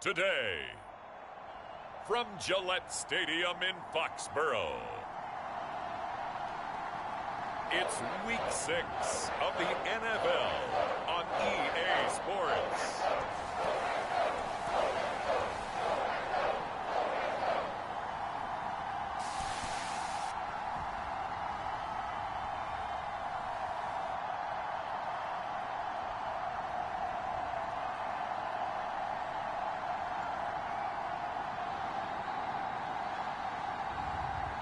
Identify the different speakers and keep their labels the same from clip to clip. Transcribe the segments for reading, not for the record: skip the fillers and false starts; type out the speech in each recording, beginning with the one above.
Speaker 1: today. From Gillette Stadium in Foxborough, it's Week 6 of the NFL on EA Sports.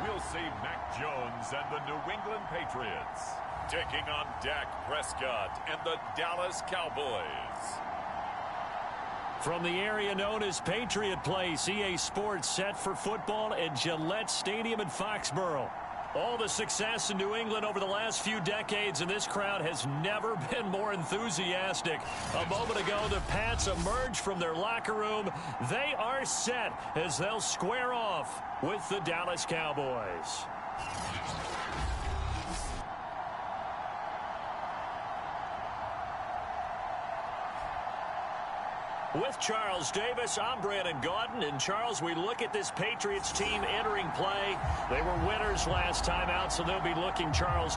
Speaker 1: We'll see Mac Jones and the New England Patriots taking on Dak Prescott and the Dallas Cowboys.
Speaker 2: From the area known as Patriot Place, EA Sports set for football at Gillette Stadium in Foxborough. All the success in New England over the last few decades, and this crowd has never been more enthusiastic. A moment ago, the Pats emerged from their locker room. They are set as they'll square off with the Dallas Cowboys. With Charles Davis, I'm Brandon Gaudin. And Charles, we look at this Patriots team entering play. They were winners last time out, so they'll be looking, Charles.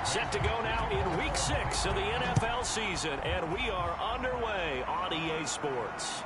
Speaker 2: Set to go now in Week 6 of the NFL season, and we are underway on EA Sports.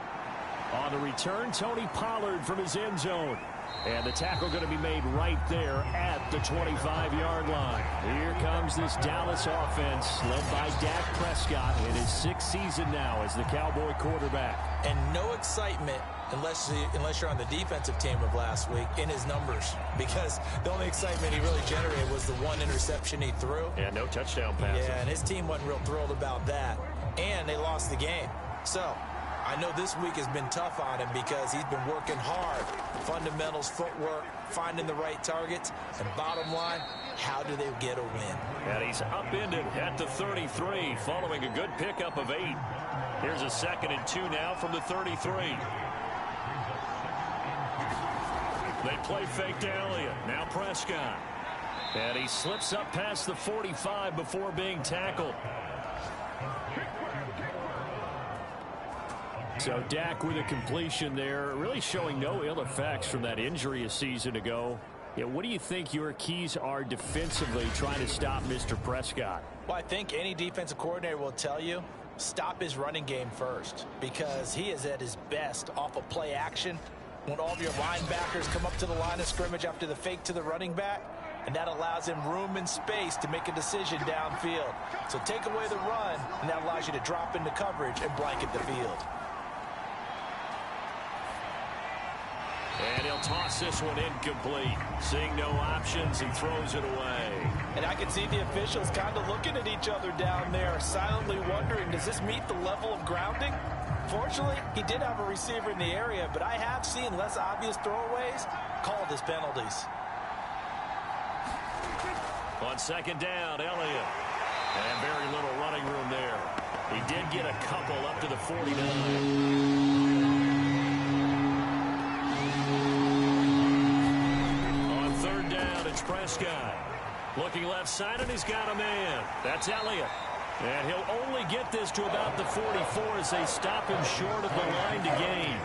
Speaker 2: On the return, Tony Pollard from his end zone. And the tackle going to be made right there at the 25-yard line. Here comes this Dallas offense led by Dak Prescott in his 6th season now as the Cowboy quarterback.
Speaker 3: And no excitement unless you're on the defensive team of last week in his numbers, because the only excitement he really generated was the one interception he threw.
Speaker 2: And no touchdown passes.
Speaker 3: Yeah, and his team wasn't real thrilled about that. And they lost the game. So I know this week has been tough on him because he's been working hard. Fundamentals, footwork, finding the right targets. And bottom line, how do they get a win?
Speaker 2: And he's upended at the 33 following a good pickup of 8. Here's a 2nd and 2 now from the 33. They play fake to Elliott. Now Prescott. And he slips up past the 45 before being tackled. So Dak with a completion there, really showing no ill effects from that injury a season ago. Yeah, what do you think your keys are defensively trying to stop Mr. Prescott?
Speaker 3: Well, I think any defensive coordinator will tell you, stop his running game first, because he is at his best off of play action when all of your linebackers come up to the line of scrimmage after the fake to the running back, and that allows him room and space to make a decision downfield. So take away the run, and that allows you to drop into coverage and blanket the field.
Speaker 2: And he'll toss this one incomplete. Seeing no options, he throws it away.
Speaker 3: And I can see the officials kind of looking at each other down there, silently wondering, does this meet the level of grounding? Fortunately, he did have a receiver in the area, but I have seen less obvious throwaways called as penalties.
Speaker 2: On 2nd down, Elliott. And very little running room there. He did get a couple up to the 49. Prescott looking left side, and he's got a man. That's Elliott. And he'll only get this to about the 44 as they stop him short of the line to gain.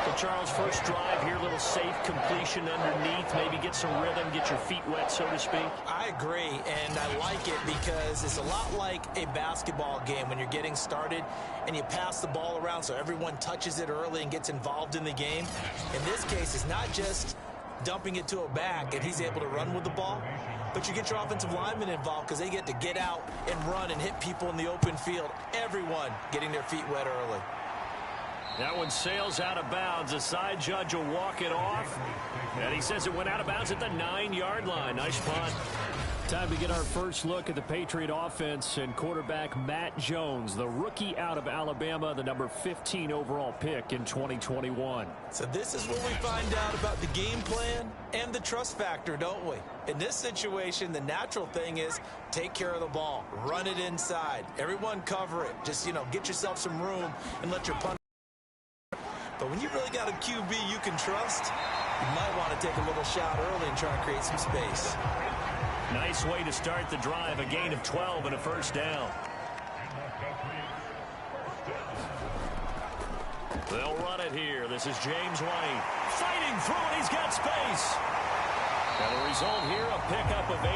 Speaker 2: So Charles, first drive here, little safe completion underneath, maybe get some rhythm, get your feet wet, so to speak.
Speaker 3: I agree, and I like it because it's a lot like a basketball game when you're getting started and you pass the ball around so everyone touches it early and gets involved in the game. In this case, it's not just dumping it to a back and he's able to run with the ball, but you get your offensive linemen involved because they get to get out and run and hit people in the open field. Everyone getting their feet wet early.
Speaker 2: That one sails out of bounds. The side judge will walk it off, and he says it went out of bounds at the 9-yard line. Nice punt. Time to get our first look at the Patriot offense and quarterback Matt Jones, the rookie out of Alabama, the number 15 overall pick in 2021.
Speaker 3: So this is where we find out about the game plan and the trust factor, don't we? In this situation, the natural thing is take care of the ball, run it inside, everyone cover it. Just, get yourself some room and let your punter. But when you really got a QB you can trust, you might want to take a little shot early and try to create some space.
Speaker 2: Nice way to start the drive, a gain of 12 and a first down. They'll run it here. This is James White. Fighting through it. He's got space. And the result here, a pickup of 8.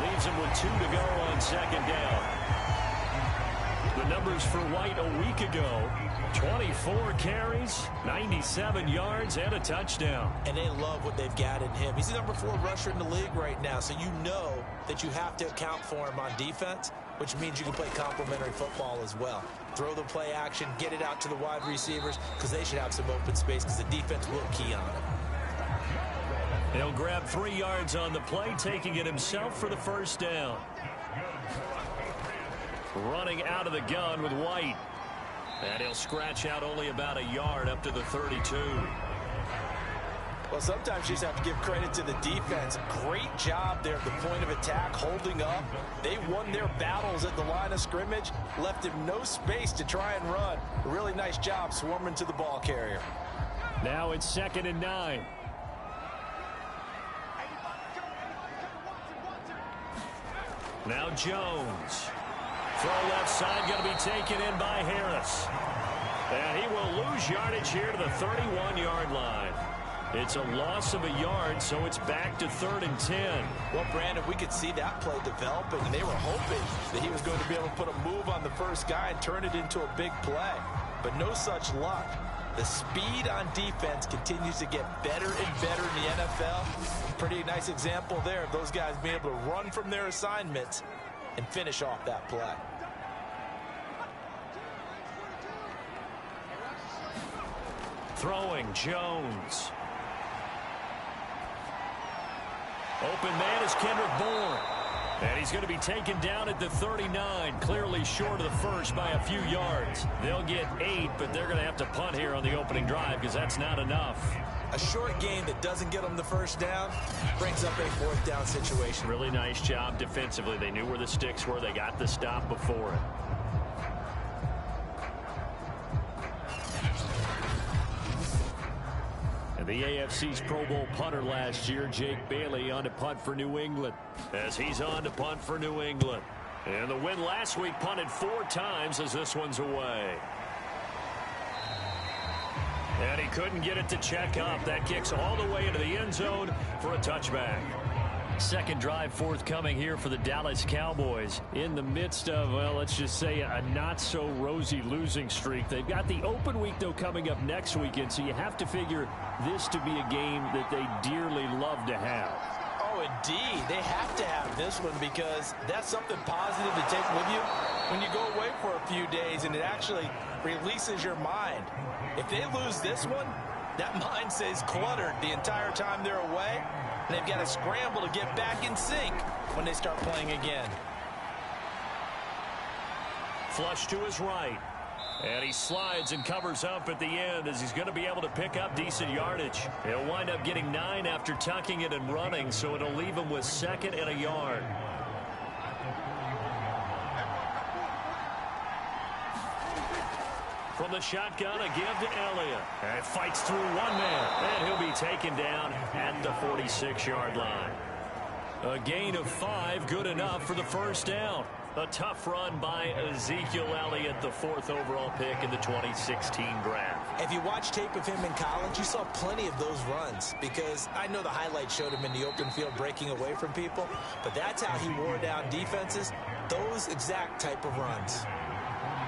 Speaker 2: Leaves him with 2 to go on second down. The numbers for White a week ago: 24 carries, 97 yards, and a touchdown.
Speaker 3: And they love what they've got in him. He's the number 4 rusher in the league right now, so you know that you have to account for him on defense, which means you can play complementary football as well. Throw the play action, get it out to the wide receivers, because they should have some open space, because the defense will key on it.
Speaker 2: He'll grab 3 yards on the play, taking it himself for the first down. Running out of the gun with White. And he'll scratch out only about a yard up to the 32.
Speaker 3: Well, sometimes you just have to give credit to the defense. Great job there at the point of attack, holding up. They won their battles at the line of scrimmage, left him no space to try and run. A really nice job swarming to the ball carrier.
Speaker 2: Now it's 2nd and 9. Now Jones. Throw left side, going to be taken in by Harris. And he will lose yardage here to the 31-yard line. It's a loss of a yard, so it's back to 3rd and 10.
Speaker 3: Well, Brandon, we could see that play developing, and they were hoping that he was going to be able to put a move on the first guy and turn it into a big play. But no such luck. The speed on defense continues to get better and better in the NFL. Pretty nice example there of those guys being able to run from their assignments and finish off that play.
Speaker 2: Throwing Jones. Open man is Kendrick Bourne. And he's going to be taken down at the 39, clearly short of the first by a few yards. They'll get 8, but they're going to have to punt here on the opening drive because that's not enough.
Speaker 3: A short game that doesn't get them the first down brings up a 4th down situation.
Speaker 2: Really nice job defensively. They knew where the sticks were. They got the stop before it. The AFC's Pro Bowl punter last year, Jake Bailey, on to punt for New England. As he's on to punt for New England. And the win last week, punted 4 times as this one's away. And he couldn't get it to check up. That kicks all the way into the end zone for a touchback. Second drive forthcoming here for the Dallas Cowboys in the midst of, well, let's just say a not-so-rosy losing streak. They've got the open week, though, coming up next weekend, so you have to figure this to be a game that they dearly love to have.
Speaker 3: Oh, indeed. They have to have this one because that's something positive to take with you when you go away for a few days, and it actually releases your mind. If they lose this one, that mind stays cluttered the entire time they're away. And they've got to scramble to get back in sync when they start playing again.
Speaker 2: Flush to his right. And he slides and covers up at the end as he's going to be able to pick up decent yardage. He'll wind up getting 9 after tucking it and running, so it'll leave him with 2nd and a yard. From the shotgun, a give to Elliott. And fights through one man. And he'll be taken down at the 46-yard line. A gain of 5, good enough for the first down. A tough run by Ezekiel Elliott, the 4th overall pick in the 2016 draft.
Speaker 3: If you watch tape of him in college, you saw plenty of those runs because I know the highlights showed him in the open field breaking away from people, but that's how he wore down defenses, those exact type of runs.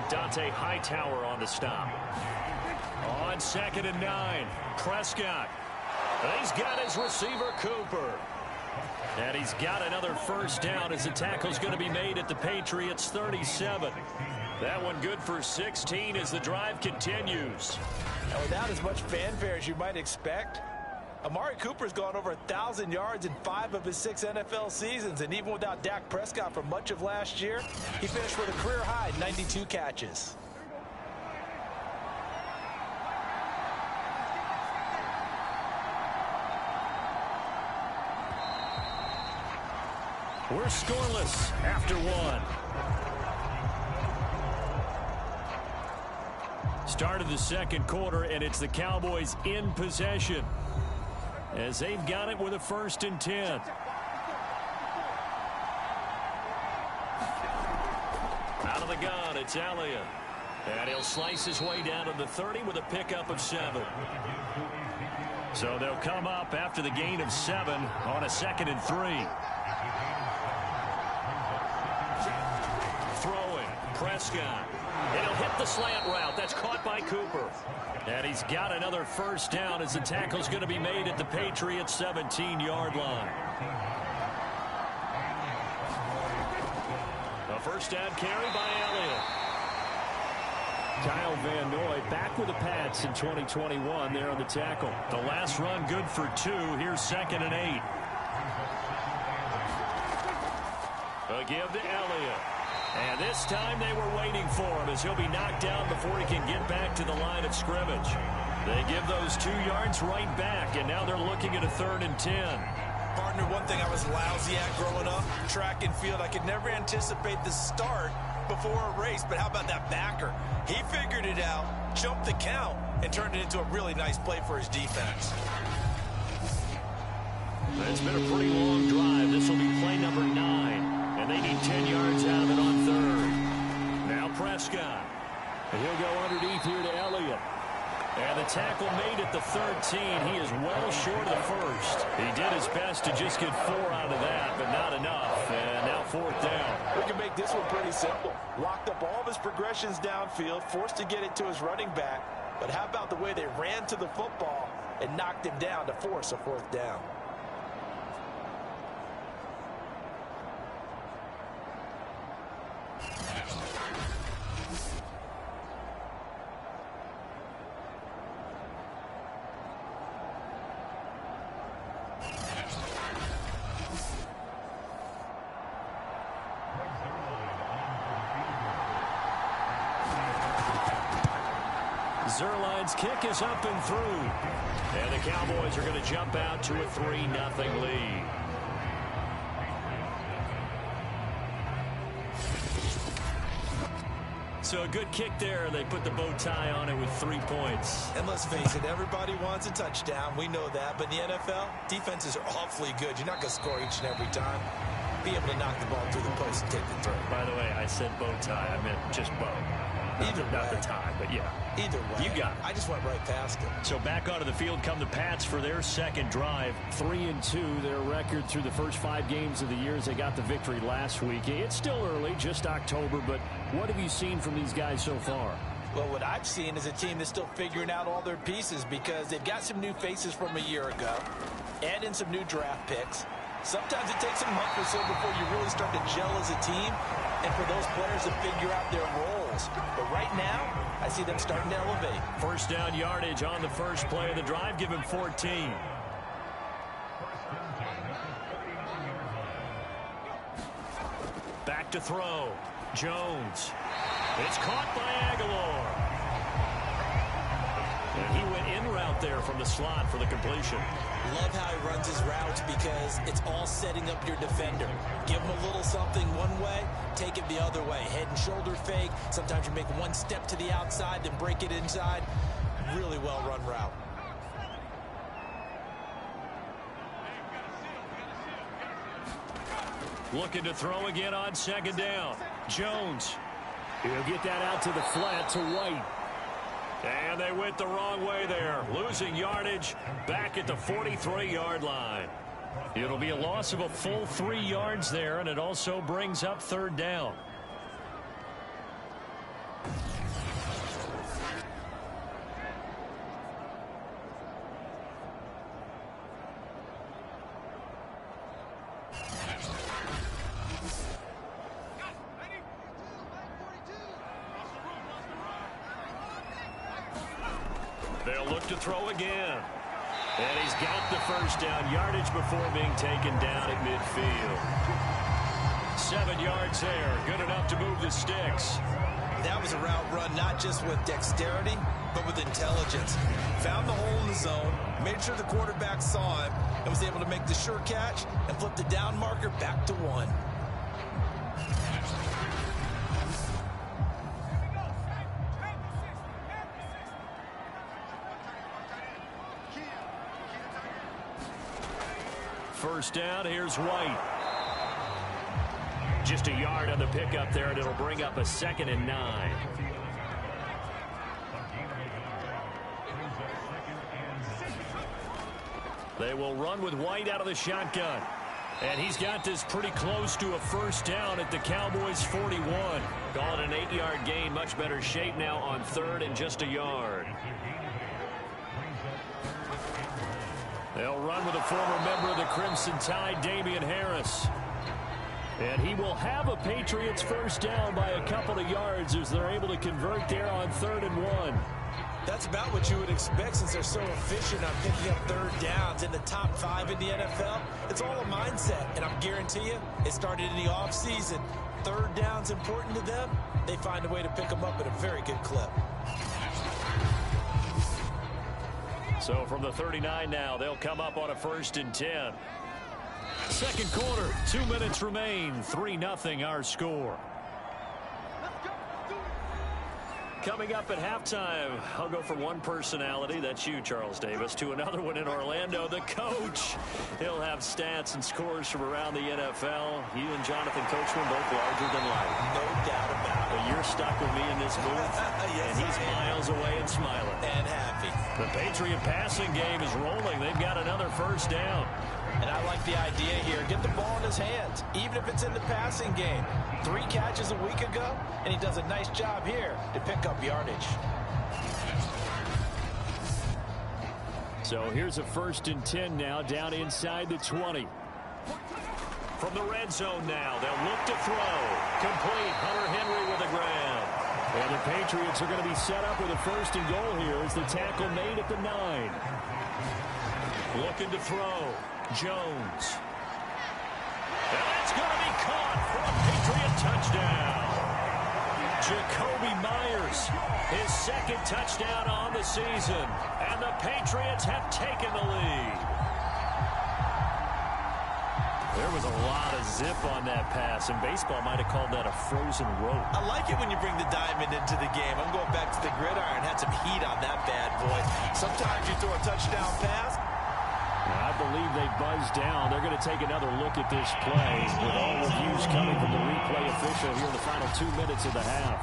Speaker 2: Dante Hightower on the stop. On 2nd and 9, Prescott. And he's got his receiver, Cooper. And he's got another first down as the tackle's going to be made at the Patriots 37. That one good for 16 as the drive continues.
Speaker 3: And without as much fanfare as you might expect, Amari Cooper's gone over 1,000 yards in 5 of his 6 NFL seasons. And even without Dak Prescott for much of last year, he finished with a career-high 92 catches.
Speaker 2: We're scoreless after 1. Start of the second quarter, and it's the Cowboys in possession as they've got it with a 1st and 10. Out of the gun, it's Elliott. And he'll slice his way down to the 30 with a pickup of 7. So they'll come up after the gain of 7 on a 2nd and 3. Throwing, Prescott. And he'll hit the slant route. That's caught by Cooper. And he's got another 1st down as the tackle's going to be made at the Patriots' 17-yard line. A 1st down carry by Elliott. Kyle Van Noy back with the Pats in 2021 there on the tackle. The last run good for 2. Here's 2nd and 8. A give to Elliott. And this time they were waiting for him as he'll be knocked down before he can get back to the line of scrimmage. They give those 2 yards right back, and now they're looking at a 3rd and 10.
Speaker 3: Partner, one thing I was lousy at growing up, track and field. I could never anticipate the start before a race, but how about that backer? He figured it out, jumped the count, and turned it into a really nice play for his defense.
Speaker 2: It's been a pretty long drive. This will be play number 9. And they need 10 yards out of it on 3rd. Now Prescott. And he'll go underneath here to Elliott. And the tackle made at the 13. He is well short of the 1st. He did his best to just get 4 out of that, but not enough. And now 4th down.
Speaker 4: We can make this one pretty simple. Locked up all of his progressions downfield, forced to get it to his running back. But how about the way they ran to the football and knocked him down to force a 4th down?
Speaker 2: Zerline's kick is up and through. And the Cowboys are going to jump out to a 3-0 lead. So a good kick there, and they put the bow tie on it with 3 points.
Speaker 3: And let's face it, everybody wants a touchdown. We know that. But in the NFL, defenses are awfully good. You're not going to score each and every time. Be able to knock the ball through the post and take the throw.
Speaker 2: By the way, I said bow tie. I meant just bow. Not the tie, but yeah.
Speaker 3: Either way.
Speaker 2: You got it.
Speaker 3: I just went right past it.
Speaker 2: So back onto the field come the Pats for their 2nd drive. 3-2, their record through the first 5 games of the year as they got the victory last week. It's still early, just October, but what have you seen from these guys so far?
Speaker 3: Well, what I've seen is a team that's still figuring out all their pieces because they've got some new faces from a year ago, add in some new draft picks. Sometimes it takes a month or so before you really start to gel as a team and for those players to figure out their roles. But right now, I see them starting to elevate. 1st down yardage on the first play of the drive. Give him 14. Back to throw. Jones. It's caught by Aguilar. And he went in route there from the slot for the completion. Love how he runs his routes because it's all setting up your defender. Give him a little something one way, take it the other way. Head and shoulder fake. Sometimes you make one step to the outside, then break it inside. Really well run route. Looking to throw again on 2nd down. Jones. He'll get that out to the flat to White. And they went the wrong way there. Losing yardage back at the 43-yard line. It'll be a loss of a full 3 yards there, and it also brings up 3rd down. They'll look to throw again. And he's got the 1st down yardage before being taken down at midfield. 7 yards there. Good enough to move the sticks. That was a route run not just with dexterity, but with intelligence. Found the hole in the zone, made sure the quarterback saw him, and was able to make the sure catch and flip the down marker back to 1.
Speaker 2: first down. Here's White. Just a yard on the pickup there, and it'll bring up a 2nd and 9. They will run with White out of the shotgun. And he's got this pretty close to a first down at the Cowboys' 41. Call it an 8-yard gain. Much better shape now on 3rd and just a yard. They'll run with a former member of the Crimson Tide, Damian Harris. And he will have a Patriots first down by a couple of yards as they're able to convert there on 3rd and 1.
Speaker 3: That's about what you would expect since they're so efficient on picking up 3rd downs in the top 5 in the NFL. It's all a mindset, and I'm guarantee you it started in the offseason. 3rd down's important to them. They find a way to pick them up at a very good clip.
Speaker 2: So from the 39 now, they'll come up on a 1st and 10. Second quarter, 2 minutes remain. 3-0 our score. Coming up at halftime, I'll go from one personality, that's you, Charles Davis, to another one in Orlando, the coach. He'll have stats and scores from around the NFL. You and Jonathan Coachman both larger than life.
Speaker 3: No doubt about it.
Speaker 2: But you're stuck with me in this booth,
Speaker 3: yes,
Speaker 2: and he's miles away and smiling.
Speaker 3: And happy.
Speaker 2: The Patriot passing game is rolling. They've got another first down.
Speaker 3: And I like the idea here. Get the ball in his hands, even if it's in the passing game. 3 catches a week ago, and he does a nice job here to pick up yardage.
Speaker 2: So here's a 1st and 10 now, down inside the 20. From the red zone now, they'll look to throw. Complete. Hunter Henry with a grab. And the Patriots are going to be set up with a 1st and goal here as the tackle made at the 9. Looking to throw. Jones. And that's going to be caught for a Patriot touchdown. Jacoby Myers, his 2nd touchdown on the season. And the Patriots have taken the lead. There was a lot of zip on that pass, and baseball might have called that a frozen rope.
Speaker 3: I like it when you bring the diamond into the game. I'm going back to the gridiron. Had some heat on that bad boy. Sometimes you throw a touchdown pass.
Speaker 2: I believe they buzzed down. They're going to take another look at this play with all reviews coming from the replay official here in the final 2 minutes of the half.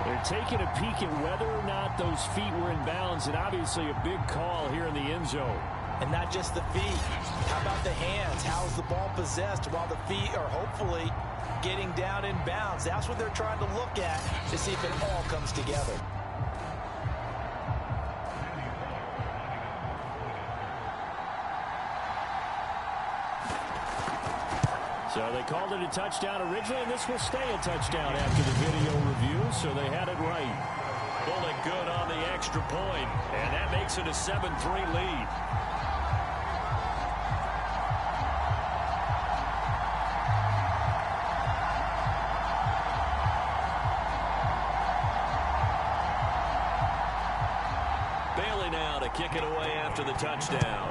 Speaker 2: They're taking a peek at whether or not those feet were in bounds, and obviously a big call here in the end zone.
Speaker 3: And not just the feet. How about the hands? How's the ball possessed while the feet are hopefully getting down in bounds? That's what they're trying to look at to see if it all comes together.
Speaker 2: So they called it a touchdown originally, and this will stay a touchdown after the video review, so they had it right. Pulling good on the extra point, and that makes it a 7-3 lead. Bailey now to kick it away after the touchdown.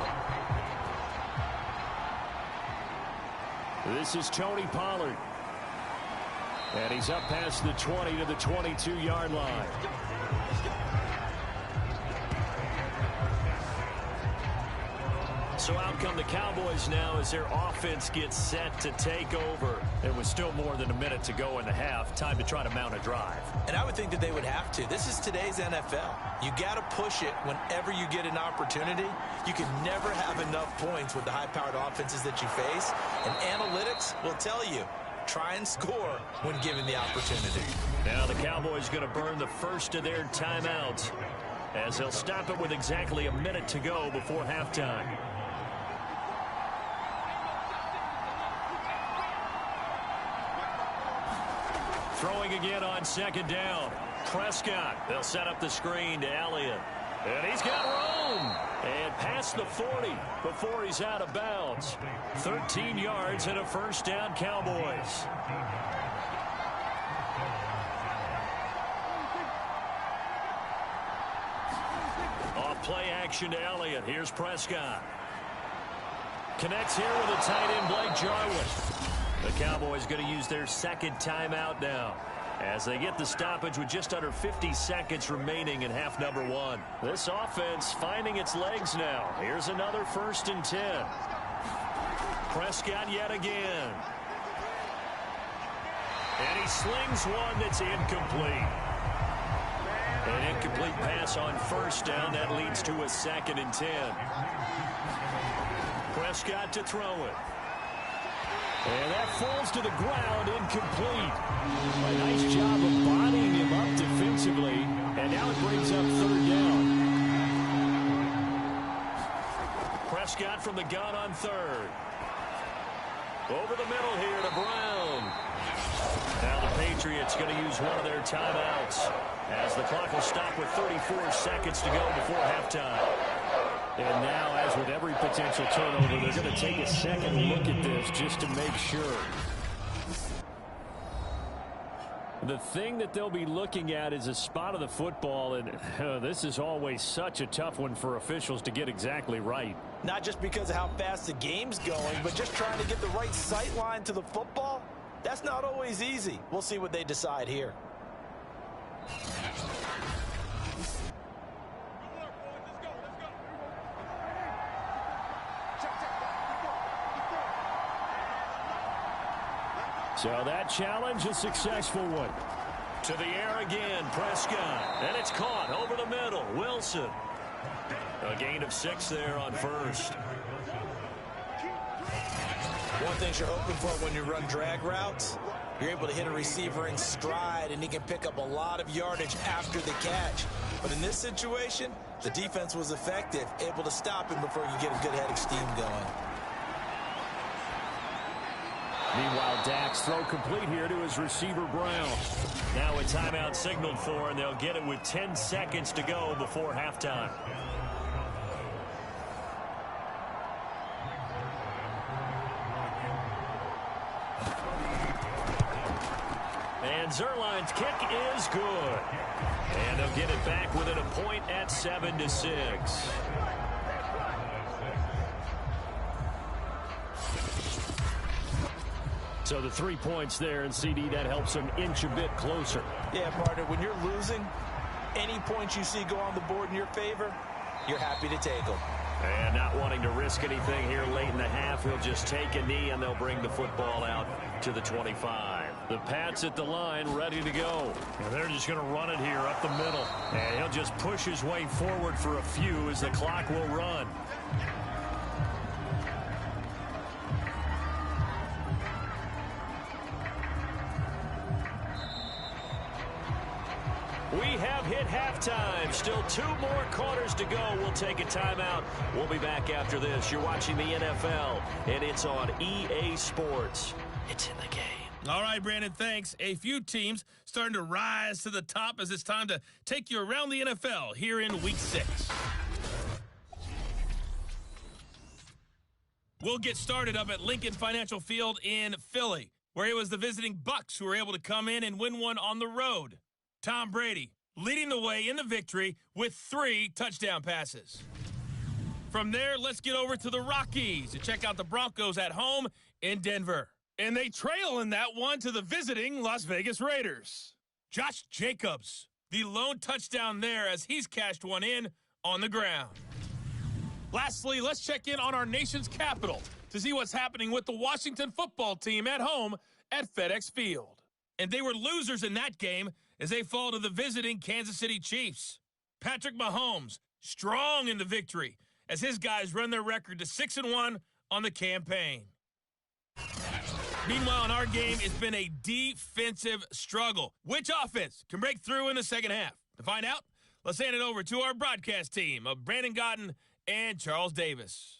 Speaker 2: This is Tony Pollard. And he's up past the 20 to the 22-yard line. So out come the Cowboys now as their offense gets set to take over. There was still more than a minute to go in the half. Time to try to mount a drive.
Speaker 3: And I would think that they would have to. This is today's NFL. You got to push it whenever you get an opportunity. You can never have enough points with the high-powered offenses that you face. And analytics will tell you, try and score when given the opportunity.
Speaker 2: Now the Cowboys going to burn the first of their timeouts as they'll stop it with exactly a minute to go before halftime. Throwing again on 2nd down. Prescott. They'll set up the screen to Elliott. And he's got room. And past the 40 before he's out of bounds. 13 yards and a first down, Cowboys. Off play action to Elliott. Here's Prescott. Connects here with a tight end, Blake Jarwin. The Cowboys going to use their 2nd timeout now. as they get the stoppage with just under 50 seconds remaining in half number one. This offense finding its legs now. Here's another 1st and 10. Prescott yet again. And he slings one that's incomplete. An incomplete pass on 1st down. That leads to a 2nd and 10. Prescott to throw it. And that falls to the ground, incomplete. A nice job of bodying him up defensively. And now it brings up 3rd down. Prescott from the gun on 3rd. Over the middle here to Brown. Now the Patriots going to use one of their timeouts as the clock will stop with 34 seconds to go before halftime. And now, as with every potential turnover, they're going to take a second look at this just to make sure. The thing that they'll be looking at is a spot of the football, and this is always such a tough one for officials to get exactly right.
Speaker 3: Not just because of how fast the game's going, but just trying to get the right sight line to the football. That's not always easy. We'll see what they decide here.
Speaker 2: So that challenge, a successful one. To the air again, Prescott. And it's caught over the middle. Wilson. A gain of 6 there on 1st.
Speaker 3: One thing you're hoping for when you run drag routes, you're able to hit a receiver in stride, and he can pick up a lot of yardage after the catch. But in this situation, the defense was effective, able to stop him before you get a good head of steam going.
Speaker 2: Meanwhile, Dak's throw complete here to his receiver, Brown. Now a timeout signaled for, and they'll get it with 10 seconds to go before halftime. And Zerline's kick is good. And they'll get it back within a point at 7-6. So the 3 points there, and CD, that helps them inch a bit closer.
Speaker 3: Yeah, partner, when you're losing, any points you see go on the board in your favor, you're happy to take them.
Speaker 2: And not wanting to risk anything here late in the half, he'll just take a knee, and they'll bring the football out to the 25. The Pats at the line, ready to go. And they're just going to run it here up the middle. And he'll just push his way forward for a few as the clock will run. We have hit halftime. Still 2 more quarters to go. We'll take a timeout. We'll be back after this. You're watching the NFL, and it's on EA Sports. It's in the game.
Speaker 5: All right, Brandon, thanks. A few teams starting to rise to the top as it's time to take you around the NFL here in Week 6. We'll get started up at Lincoln Financial Field in Philly, where it was the visiting Bucs who were able to come in and win one on the road. Tom Brady leading the way in the victory with 3 touchdown passes. From there, let's get over to the Rockies to check out the Broncos at home in Denver. And they trail in that one to the visiting Las Vegas Raiders. Josh Jacobs, the lone touchdown there as he's cashed one in on the ground. Lastly, let's check in on our nation's capital to see what's happening with the Washington football team at home at FedEx Field. And they were losers in that game as they fall to the visiting Kansas City Chiefs. Patrick Mahomes, strong in the victory as his guys run their record to 6-1 on the campaign. Meanwhile, in our game, it's been a defensive struggle. Which offense can break through in the second half? To find out, let's hand it over to our broadcast team of Brandon Gotten and Charles Davis.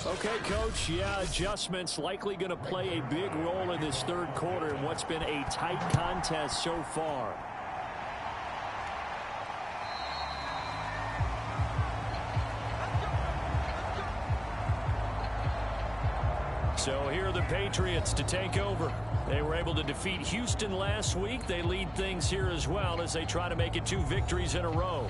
Speaker 2: Okay, Coach, adjustments likely going to play a big role in this third quarter in what's been a tight contest so far. So here are the Patriots to take over. They were able to defeat Houston last week. They lead things here as well as they try to make it 2 victories in a row.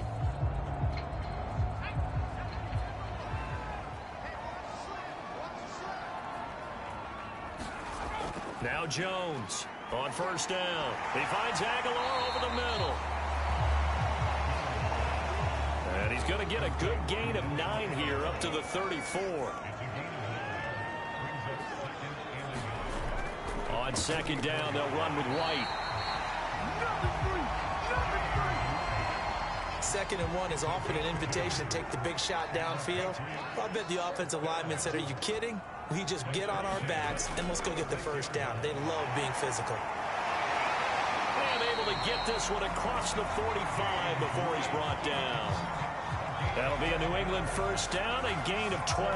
Speaker 2: Now Jones on first down. He finds Aguilar over the middle. And he's going to get a good gain of 9 here up to the 34. On second down, they'll run with White.
Speaker 3: Second and 1 is often an invitation to take the big shot downfield. I bet the offensive lineman said, are you kidding? We just get on our backs and let's go get the first down. They love being physical.
Speaker 2: And able to get this one across the 45 before he's brought down. That'll be a New England first down, a gain of 12.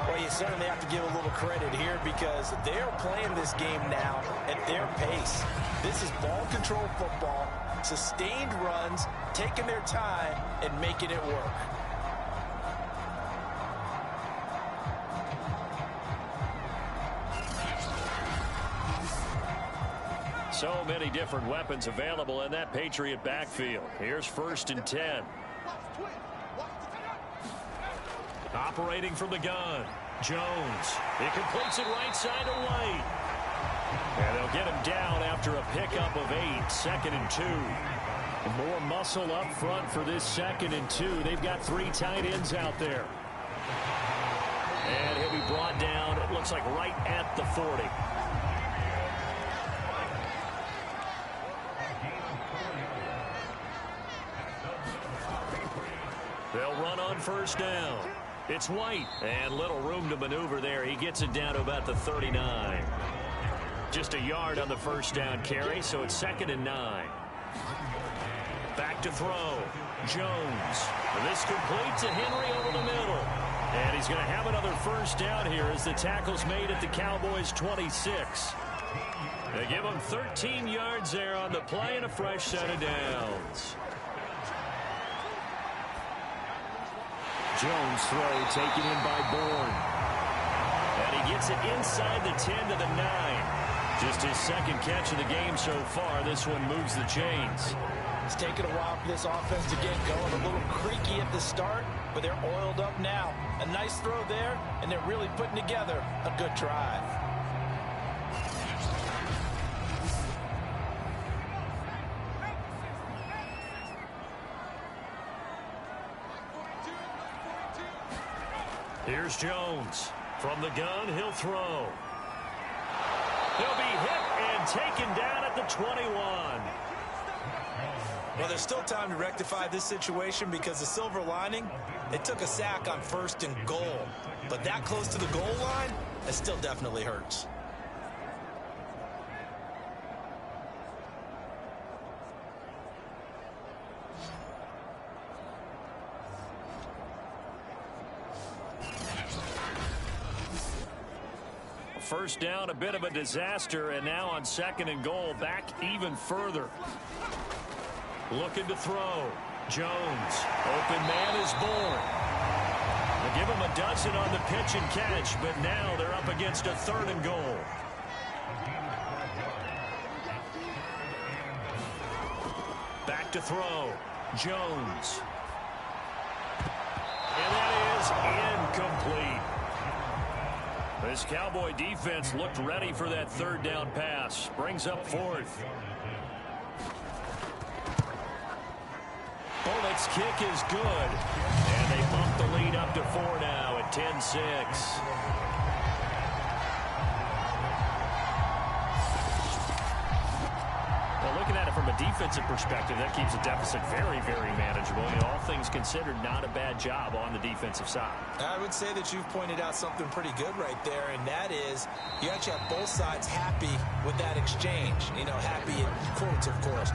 Speaker 3: Well, you certainly have to give a little credit here because they're playing this game now at their pace. This is ball control football, sustained runs, taking their time and making it work.
Speaker 2: So many different weapons available in that Patriot backfield. Here's first and 10. Operating from the gun, Jones. He completes it right side to White. And they'll get him down after a pickup of 8, second and 2. More muscle up front for this second and 2. They've got 3 tight ends out there. And he'll be brought down, it looks like right at the 40. They'll run on first down. It's White, and little room to maneuver there. He gets it down to about the 39. Just a yard on the first down carry, so it's second and 9. Back to throw. Jones. This complete to Henry over the middle. And he's going to have another first down here as the tackle's made at the Cowboys' 26. They give him 13 yards there on the play and a fresh set of downs. Jones throw taken in by Bourne. And he gets it inside the 10 to the 9. Just his second catch of the game so far. This one moves the chains.
Speaker 3: It's taken a while for this offense to get going. A little creaky at the start, but they're oiled up now. A nice throw there, and they're really putting together a good drive.
Speaker 2: Here's Jones. From the gun, he'll throw. He'll be hit and taken down at the 21.
Speaker 3: Well, there's still time to rectify this situation because the silver lining, they took a sack on first and goal. But that close to the goal line, it still definitely hurts.
Speaker 2: First down, a bit of a disaster, and now on second and goal, back even further. Looking to throw. Jones. Open man is Bourne. They'll give him a dozen on the pitch and catch, but now they're up against a third and goal. Back to throw. Jones. And that is incomplete. This Cowboy defense looked ready for that third down pass. Brings up fourth. Bullett's kick is good. And they bump the lead up to 4 now at 10-6. Well, looking at it from a defensive perspective, that keeps the deficit very, very manageable. You know, all things considered, not a bad job on the defensive side.
Speaker 3: I would say that you've pointed out something pretty good right there, and that is you actually have both sides happy with that exchange. You know, happy in quotes, of course.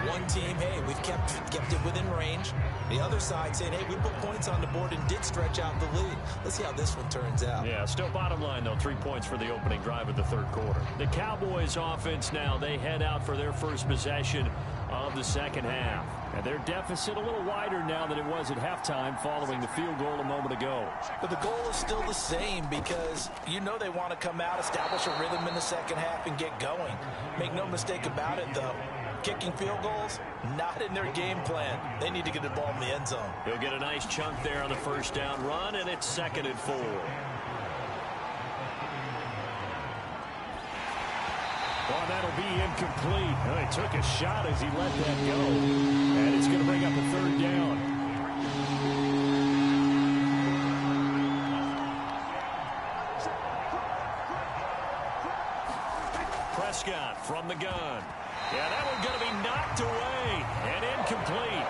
Speaker 3: One team, hey, we've kept it within range. The other side saying, hey, we put points on the board and did stretch out the lead. Let's see how this one turns out.
Speaker 2: Yeah, still bottom line, though, 3 points for the opening drive of the third quarter. The Cowboys offense now, they head out for their first possession of the second half. And their deficit a little wider now than it was at halftime following the field goal a moment ago.
Speaker 3: But the goal is still the same because you know they want to come out, establish a rhythm in the second half, and get going. Make no mistake about it, though. Kicking field goals, not in their game plan. They need to get the ball in the end zone.
Speaker 2: He'll get a nice chunk there on the first down run, and it's second and 4. Well, that'll be incomplete. Well, he took a shot as he let that go. And it's going to bring up a third down. Prescott from the gun. Yeah, that one's going to be knocked away and incomplete.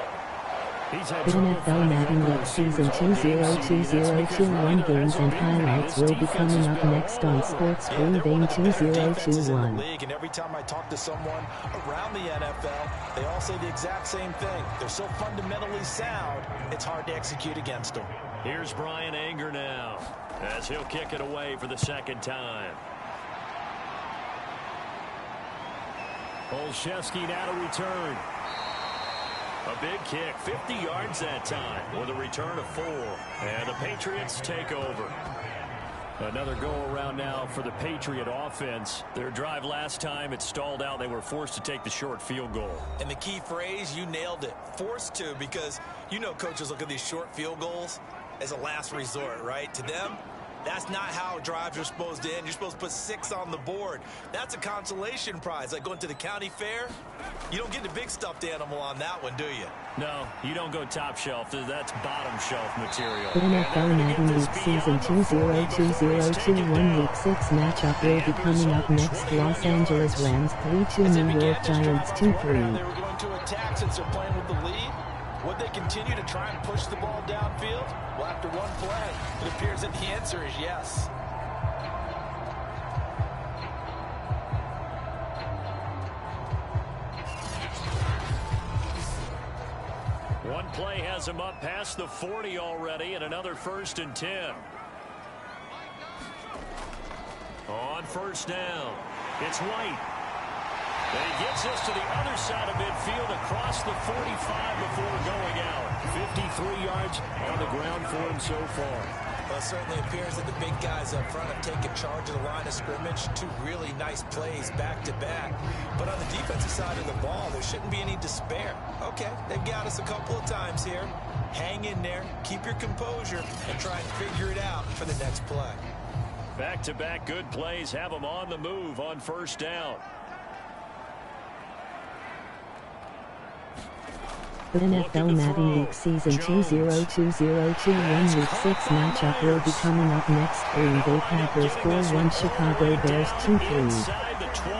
Speaker 6: NFL Madden League Season 202021 games and highlights will be coming up next on Sports Boom Bang 2021.
Speaker 4: And every time I talk to someone around the NFL, they all say the exact same thing. They're so fundamentally sound, it's hard to execute against them.
Speaker 2: Here's Brian Anger now as he'll kick it away for the second time. Olszewski now to return. A big kick, 50 yards that time with a return of 4. And the Patriots take over. Another go-around now for the Patriot offense. Their drive last time, it stalled out. They were forced to take the short field goal.
Speaker 3: And the key phrase, you nailed it, forced to, because you know coaches look at these short field goals as a last resort, right? To them, that's not how drives are supposed to end. You're supposed to put 6 on the board. That's a consolation prize. Like going to the county fair, you don't get the big stuffed animal on that one, do you?
Speaker 2: No, you don't go top shelf. That's bottom shelf material.
Speaker 6: NFL Madden League Season 202021 Week 6 matchup will be coming up next. Los Angeles Rams 3-2, New York Giants 2-3.
Speaker 4: They were going to attack since they're playing with the lead. Would they continue to try and push the ball downfield? Well, after one play, it appears that the answer is yes.
Speaker 2: One play has him up past the 40 already, and another 1st and 10. On first down, it's White. And he gets this to the other side of midfield across the 45 before going out. 53 yards on the ground for him so far.
Speaker 3: Well, it certainly appears that the big guys up front have taken charge of the line of scrimmage. 2 really nice plays back-to-back. But on the defensive side of the ball, there shouldn't be any despair. Okay, they've got us a couple of times here. Hang in there, keep your composure, and try and figure it out for the next play.
Speaker 2: Back-to-back good plays have them on the move on first down.
Speaker 6: The NFL Madden League Season 202021 Week 6 matchup will be coming up next. Green Bay Packers 4-1, Chicago Bears 2-3.
Speaker 2: Inside the 20.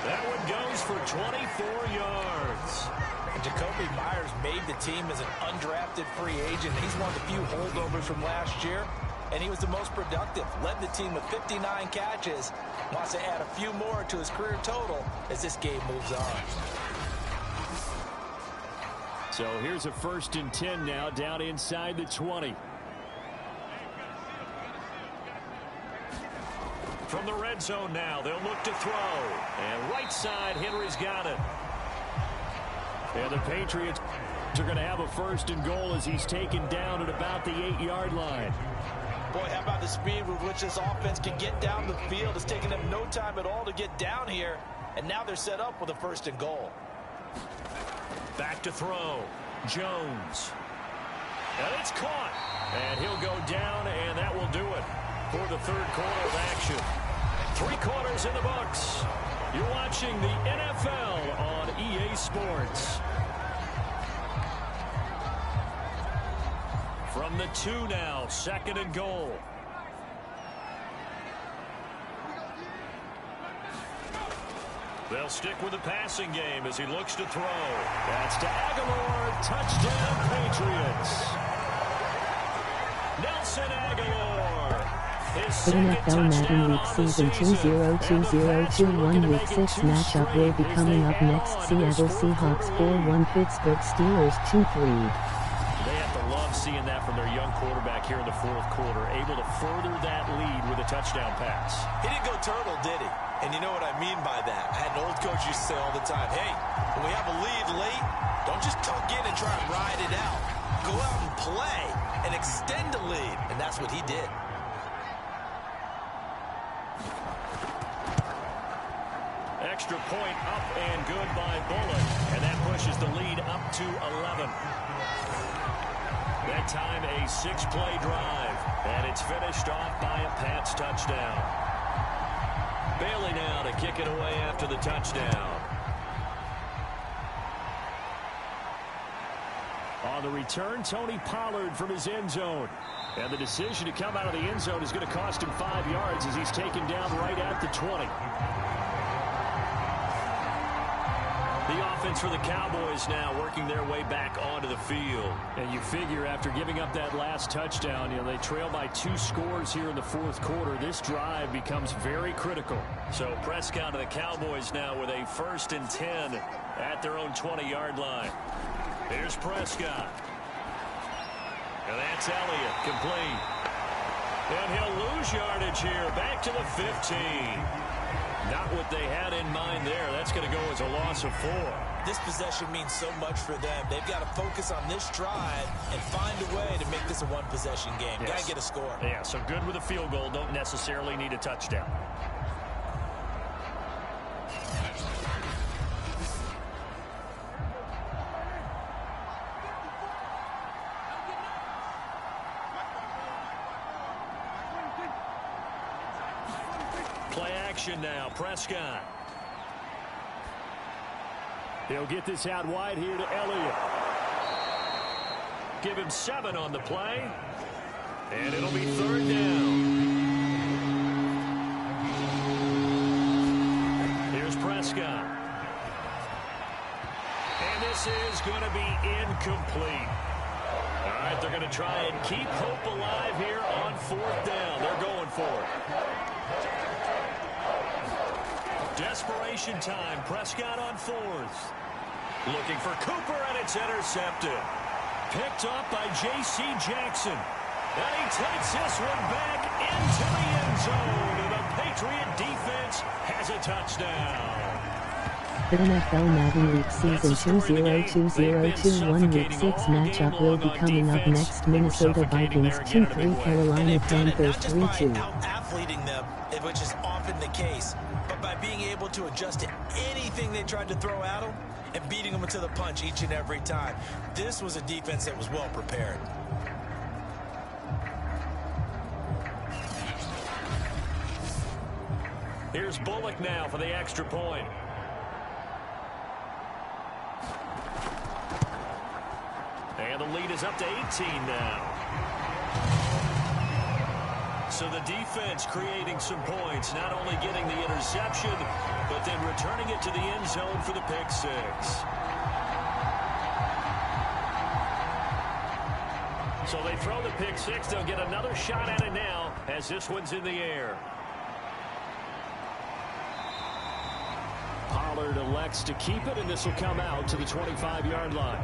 Speaker 2: That one goes for 24 yards.
Speaker 3: And Jacoby Myers made the team as an undrafted free agent. He's one of the few holdovers from last year, and he was the most productive. Led the team with 59 catches. Wants to add a few more to his career total as this game moves on.
Speaker 2: So here's a 1st and 10 now down inside the 20. From the red zone now, they'll look to throw. And right side, Henry's got it. And the Patriots are going to have a 1st and goal as he's taken down at about the 8-yard line.
Speaker 4: Boy, how about the speed with which this offense can get down the field? It's taken them no time at all to get down here. And now they're set up with a 1st and goal.
Speaker 2: Back to throw. Jones. And it's caught. And he'll go down, and that will do it for the 3rd quarter of action. 3 quarters in the books. You're watching the NFL on EA Sports. From the 2 now, 2nd and goal. They'll stick with the passing game as he looks to throw. That's to Aguilar. Touchdown, Patriots. Nelson Aguilar.
Speaker 6: The NFL Madden League Season 202021 Week 6 matchup will be coming up next. Seattle Seahawks 4-1, Pittsburgh Steelers 2-3.
Speaker 2: They have to love seeing that from their young quarterback here in the 4th quarter, able to further that lead with a touchdown pass.
Speaker 3: He didn't go turtle, did he? And you know what I mean by that. I had an old coach used to say all the time, hey, when we have a lead late, don't just tuck in and try and ride it out. Go out and play and extend the lead. And that's what he did.
Speaker 2: Extra point up and good by Bullock. And that pushes the lead up to 11. That time a 6-play drive. And it's finished off by a Pats touchdown. Bailey now to kick it away after the touchdown. On the return, Tony Pollard from his end zone. And the decision to come out of the end zone is going to cost him 5 yards as he's taken down right at the 20. The offense for the Cowboys now working their way back onto the field. And you figure after giving up that last touchdown, they trail by 2 scores here in the fourth quarter. This drive becomes very critical. So Prescott to the Cowboys now with a 1st and 10 at their own 20-yard line. Here's Prescott. And that's Elliott, complete. And he'll lose yardage here, back to the 15. Not what they had in mind there. That's going to go as a loss of 4.
Speaker 3: This possession means so much for them. They've got to focus on this drive and find a way to make this a one-possession game.
Speaker 2: Yes.
Speaker 3: Got to get a score.
Speaker 2: Yeah, so good with a field goal. Don't necessarily need a touchdown. Play action now, Prescott. He'll get this out wide here to Elliott. Give him 7 on the play. And it'll be 3rd down. Here's Prescott. And this is going to be incomplete. All right, they're going to try and keep hope alive here on 4th down. They're going for it. Desperation time. Prescott on 4th. Looking for Cooper, and it's intercepted. Picked up by J.C. Jackson. And he takes this one back into the end zone. And the Patriot defense has a touchdown.
Speaker 6: The NFL Madden Week Season 2020-21 Week 6 matchup will be coming up next. Minnesota Vikings 2-3, Carolina Panthers 3-2.
Speaker 3: Out-athleting them, which is often the case, but by being able to adjust to anything they tried to throw at them and beating them to the punch each and every time. This was a defense that was well prepared.
Speaker 2: Here's Bullock now for the extra point. And the lead is up to 18 now. So the defense creating some points, not only getting the interception, but then returning it to the end zone for the pick 6. So they throw the pick 6. They'll get another shot at it now as this one's in the air. Pollard elects to keep it, and this will come out to the 25-yard line.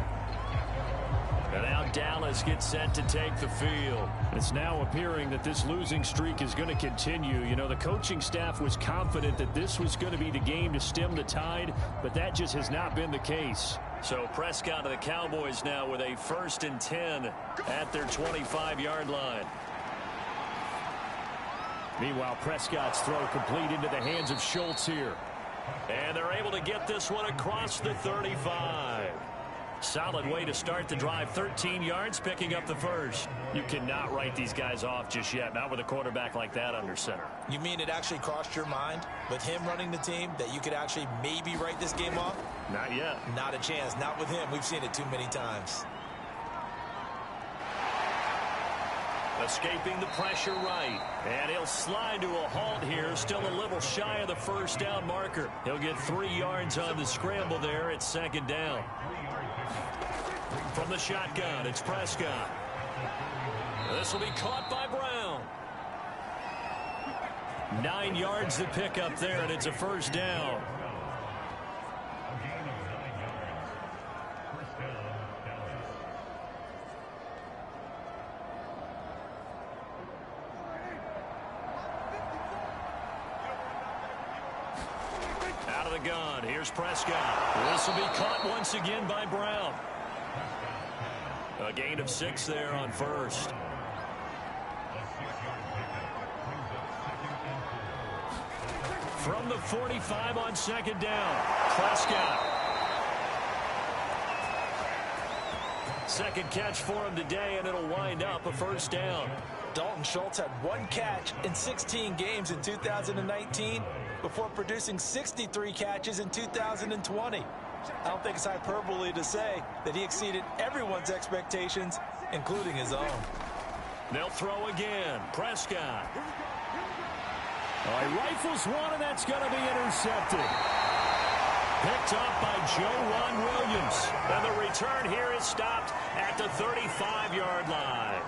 Speaker 2: And now Dallas gets set to take the field. It's now appearing that this losing streak is going to continue. The coaching staff was confident that this was going to be the game to stem the tide, but that just has not been the case. So Prescott to the Cowboys now with a 1st and 10 at their 25-yard line. Meanwhile, Prescott's throw complete into the hands of Schultz here. And they're able to get this one across the 35. Solid way to start the drive. 13 yards, picking up the 1st. You cannot write these guys off just yet, not with a quarterback like that under center.
Speaker 3: You mean it actually crossed your mind with him running the team that you could actually maybe write this game off?
Speaker 2: Not yet.
Speaker 3: Not a chance. Not with him. We've seen it too many times.
Speaker 2: Escaping the pressure right. And he'll slide to a halt here. Still a little shy of the 1st down marker. He'll get 3 yards on the scramble there. It's 2nd down. From the shotgun, it's Prescott. This will be caught by Brown. 9 yards to pick up there, and it's a 1st down. Out of the gun, here's Prescott. This will be caught once again by Brown. A gain of 6 there on 1st. From the 45 on 2nd down, Prescott. Second catch for him today, and it'll wind up a first down.
Speaker 3: Dalton Schultz had 1 catch in 16 games in 2019 before producing 63 catches in 2020. I don't think it's hyperbole to say that he exceeded everyone's expectations, including his own.
Speaker 2: They'll throw again. Prescott. He rifles one, and that's going to be intercepted. Picked up by Joe Williams. And the return here is stopped at the 35-yard line.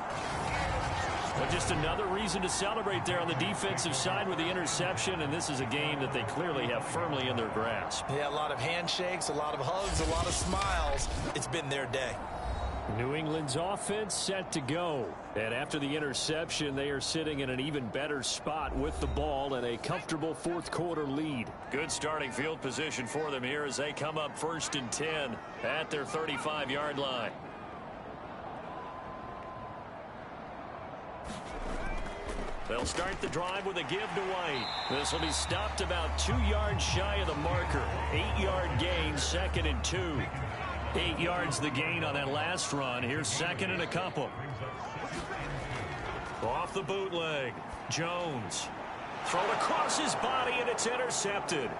Speaker 2: But just another reason to celebrate there on the defensive side with the interception, and this is a game that they clearly have firmly in their grasp.
Speaker 3: Yeah, a lot of handshakes, a lot of hugs, a lot of smiles. It's been their day.
Speaker 2: New England's offense set to go. And after the interception, they are sitting in an even better spot with the ball and a comfortable fourth-quarter lead. Good starting field position for them here as they come up 1st and 10 at their 35-yard line. They'll start the drive with a give to White. This will be stopped about 2 yards shy of the marker. 8-yard gain, 2nd and 2. 8 yards the gain on that last run. Here's 2nd and a couple. Off the bootleg. Jones. Thrown across his body, and it's intercepted.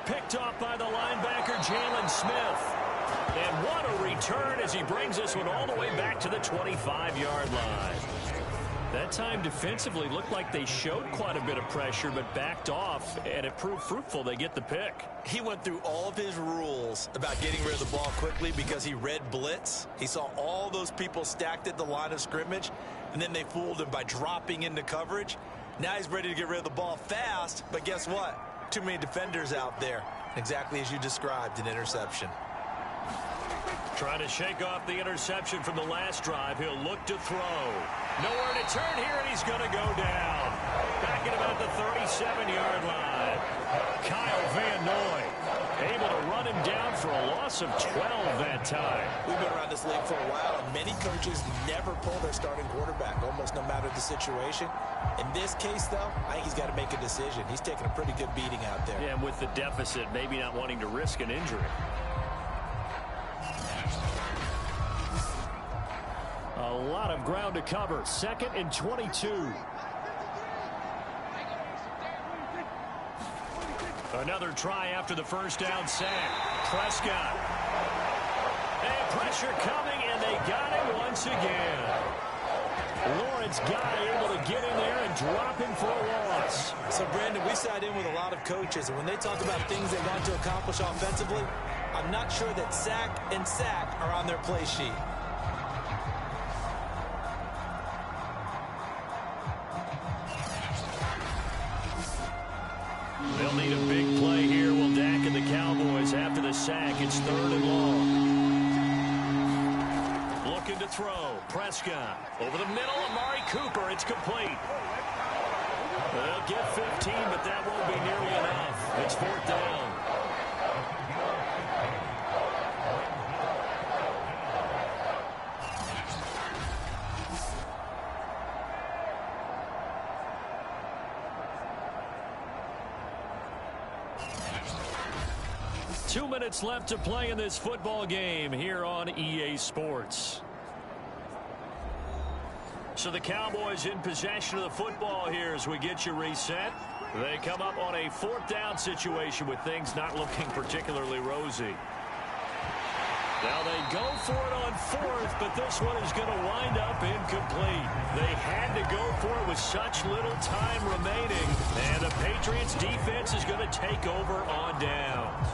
Speaker 2: Picked off by the linebacker, Jalen Smith. And what a return as he brings this one all the way back to the 25-yard line. That time defensively looked like they showed quite a bit of pressure but backed off, and it proved fruitful. They get the pick.
Speaker 3: He went through all of his rules about getting rid of the ball quickly because he read blitz. He saw all those people stacked at the line of scrimmage, and then they fooled him by dropping into coverage. Now he's ready to get rid of the ball fast, but guess what? Too many defenders out there. Exactly as you described, an interception.
Speaker 2: Trying to shake off the interception from the last drive. He'll look to throw. Nowhere to turn here, and he's going to go down. Back at about the 37-yard line. Kyle Van Noy able to run him down for a loss of 12 that time.
Speaker 3: We've been around this league for a while, and many coaches never pull their starting quarterback, almost no matter the situation. In this case, though, I think he's got to make a decision. He's taking a pretty good beating out there.
Speaker 2: Yeah, and with the deficit, maybe not wanting to risk an injury. A lot of ground to cover. 2nd and 22. Another try after the first down sack. Prescott. And pressure coming, and they got him once again. Lawrence Guy able to get in there and drop him for a loss.
Speaker 3: So, Brandon, we sat in with a lot of coaches, and when they talk about things they want to accomplish offensively, I'm not sure that sack and sack are on their play sheet.
Speaker 2: They'll need a big play here. Will Dak and the Cowboys after the sack. It's 3rd and long. Looking to throw. Prescott over the middle. Amari Cooper. It's complete. They'll get 15, but that won't be nearly enough. It's 4th down. Two minutes left to play in this football game here on EA Sports. So the Cowboys in possession of the football here as we get you reset. They come up on a 4th down situation with things not looking particularly rosy. Now they go for it on 4th, but this one is going to wind up incomplete. They had to go for it with such little time remaining, and the Patriots defense is going to take over on downs.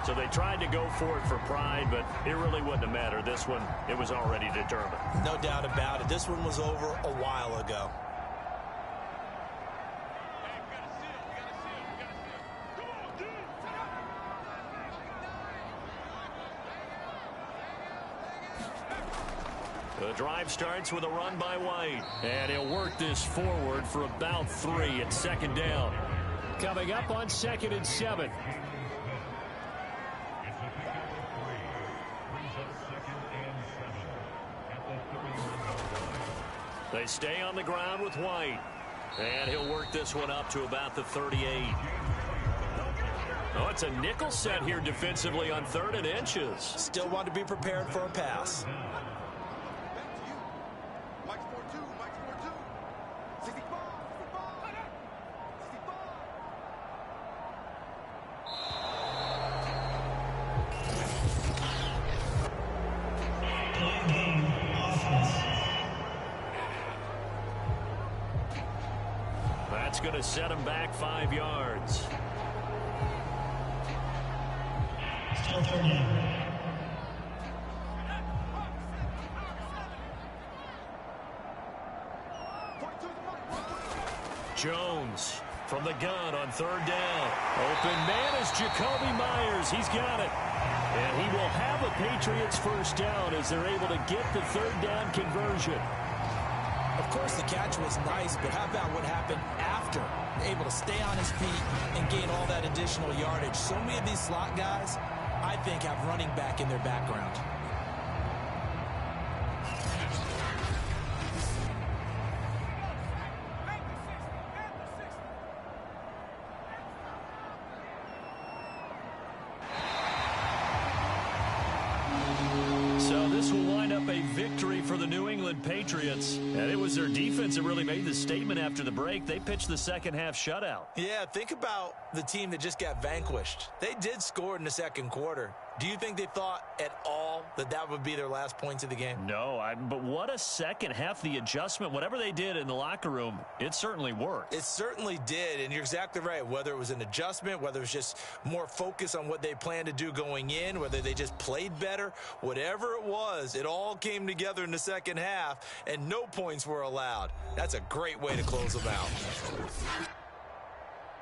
Speaker 2: So they tried to go for it for pride, but it really wouldn't have mattered. This one, it was already determined.
Speaker 3: No doubt about it. This one was over a while ago.
Speaker 2: The drive starts with a run by White, and he'll work this forward for about 3 at 2nd down. Coming up on 2nd and 7. They stay on the ground with White. And he'll work this one up to about the 38. Oh, it's a nickel set here defensively on 3rd and inches.
Speaker 3: Still want to be prepared for a pass.
Speaker 2: That's going to set him back 5 yards.
Speaker 7: Still 30.
Speaker 2: Jones from the gun on 3rd down. Open man is Jacoby Myers. He's got it. And he will have a Patriots first down as they're able to get the 3rd down conversion.
Speaker 3: Of course, the catch was nice, but how about what happened after? Able to stay on his feet and gain all that additional yardage. So many of these slot guys, I think, have running back in their background.
Speaker 2: So this will wind up a victory for the New England Patriots. And it was their defense that really made the statement after the break. They pitched the second half shutout.
Speaker 3: Yeah, think about the team that just got vanquished. They did score in the second quarter. Do you think they thought at all that that would be their last points of the game?
Speaker 2: No, but what a second half. The adjustment, whatever they did in the locker room, it certainly worked.
Speaker 3: It certainly did, and you're exactly right. Whether it was an adjustment, whether it was just more focus on what they planned to do going in, whether they just played better, whatever it was, it all came together in the second half, and no points were allowed. That's a great way to close them out.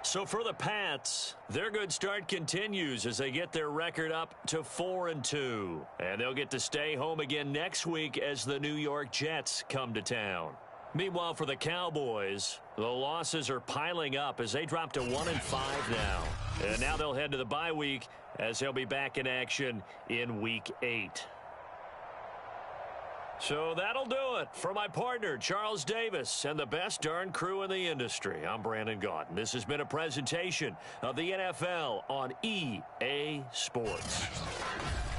Speaker 2: So for the Pats, their good start continues as they get their record up to 4-2. And they'll get to stay home again next week as the New York Jets come to town. Meanwhile, for the Cowboys, the losses are piling up as they drop to 1-5 now. And now they'll head to the bye week as they'll be back in action in Week 8. So that'll do it for my partner, Charles Davis, and the best darn crew in the industry. I'm Brandon Gaudin. This has been a presentation of the NFL on EA Sports.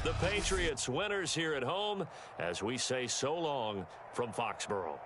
Speaker 2: The Patriots winners here at home as we say so long from Foxborough.